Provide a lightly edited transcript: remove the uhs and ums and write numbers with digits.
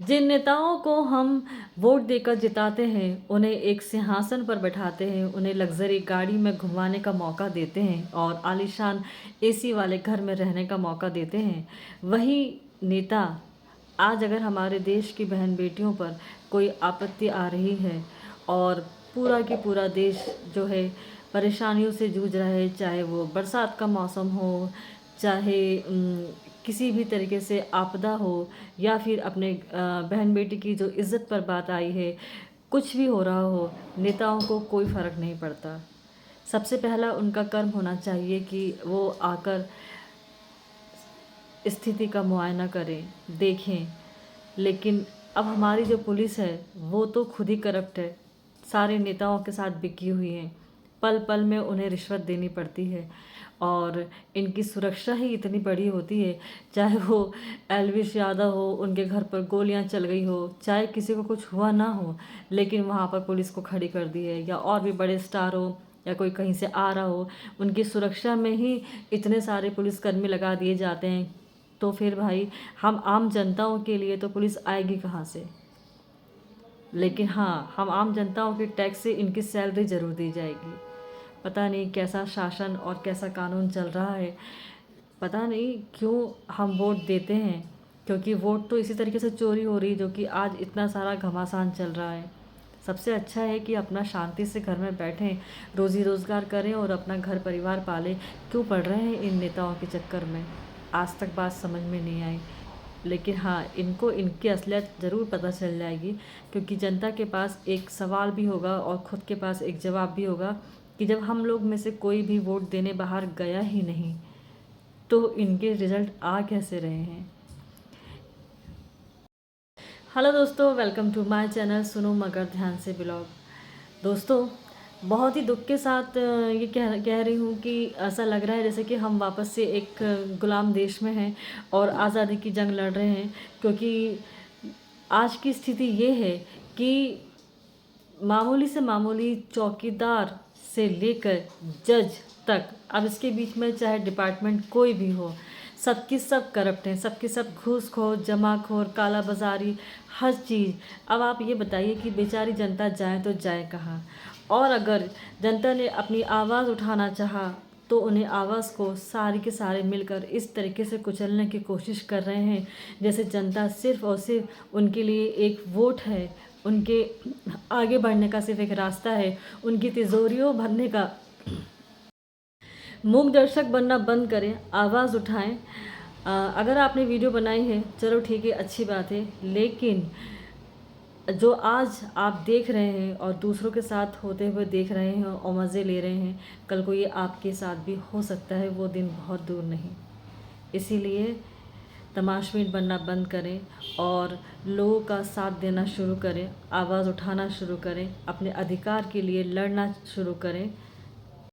जिन नेताओं को हम वोट देकर जिताते हैं, उन्हें एक सिंहासन पर बैठाते हैं, उन्हें लग्जरी गाड़ी में घुमाने का मौका देते हैं और आलीशान एसी वाले घर में रहने का मौका देते हैं, वही नेता आज अगर हमारे देश की बहन बेटियों पर कोई आपत्ति आ रही है और पूरा की पूरा देश जो है परेशानियों से जूझ रहा है, चाहे वो बरसात का मौसम हो, चाहे किसी भी तरीके से आपदा हो, या फिर अपने बहन बेटी की जो इज़्ज़त पर बात आई है, कुछ भी हो रहा हो, नेताओं को कोई फ़र्क नहीं पड़ता। सबसे पहला उनका कर्म होना चाहिए कि वो आकर स्थिति का मुआयना करें, देखें। लेकिन अब हमारी जो पुलिस है वो तो खुद ही करप्ट है, सारे नेताओं के साथ बिकी हुई हैं, पल पल में उन्हें रिश्वत देनी पड़ती है और इनकी सुरक्षा ही इतनी बड़ी होती है। चाहे वो एलविश यादव हो, उनके घर पर गोलियां चल गई हो, चाहे किसी को कुछ हुआ ना हो, लेकिन वहाँ पर पुलिस को खड़ी कर दी है, या और भी बड़े स्टार हो या कोई कहीं से आ रहा हो, उनकी सुरक्षा में ही इतने सारे पुलिसकर्मी लगा दिए जाते हैं। तो फिर भाई हम आम जनताओं के लिए तो पुलिस आएगी कहाँ से? लेकिन हाँ, हम आम जनताओं के टैक्स से इनकी सैलरी ज़रूर दी जाएगी। पता नहीं कैसा शासन और कैसा कानून चल रहा है, पता नहीं क्यों हम वोट देते हैं, क्योंकि वोट तो इसी तरीके से चोरी हो रही है जो कि आज इतना सारा घमासान चल रहा है। सबसे अच्छा है कि अपना शांति से घर में बैठें, रोज़ी रोज़गार करें और अपना घर परिवार पालें। क्यों पड़ रहे हैं इन नेताओं के चक्कर में? आज तक बात समझ में नहीं आई, लेकिन हाँ, इनको इनकी असलियत ज़रूर पता चल जाएगी, क्योंकि जनता के पास एक सवाल भी होगा और ख़ुद के पास एक जवाब भी होगा कि जब हम लोग में से कोई भी वोट देने बाहर गया ही नहीं, तो इनके रिज़ल्ट आ कैसे रहे हैं। हेलो दोस्तों, वेलकम टू माय चैनल सुनो मगर ध्यान से ब्लॉग। दोस्तों, बहुत ही दुख के साथ ये कह रही हूँ कि ऐसा लग रहा है जैसे कि हम वापस से एक गुलाम देश में हैं और आज़ादी की जंग लड़ रहे हैं, क्योंकि आज की स्थिति ये है कि मामूली से मामूली चौकीदार से लेकर जज तक, अब इसके बीच में चाहे डिपार्टमेंट कोई भी हो, सबकी सब करप्ट हैं, सबकी सब घूसखोर, जमाखोर, काला बाजारी, हर चीज़। अब आप ये बताइए कि बेचारी जनता जाए तो जाए कहाँ? और अगर जनता ने अपनी आवाज़ उठाना चाहा तो उन्हें आवाज़ को सारे के सारे मिलकर इस तरीके से कुचलने की कोशिश कर रहे हैं जैसे जनता सिर्फ़ और सिर्फ उनके लिए एक वोट है, उनके आगे बढ़ने का सिर्फ एक रास्ता है, उनकी तिजोरियों भरने का। मूक दर्शक बनना बंद करें, आवाज़ उठाएं। अगर आपने वीडियो बनाई है, चलो ठीक है, अच्छी बात है, लेकिन जो आज आप देख रहे हैं और दूसरों के साथ होते हुए देख रहे हैं और मज़े ले रहे हैं, कल को ये आपके साथ भी हो सकता है, वो दिन बहुत दूर नहीं। इसीलिए तमाशबीन बनना बंद करें और लोगों का साथ देना शुरू करें, आवाज़ उठाना शुरू करें, अपने अधिकार के लिए लड़ना शुरू करें।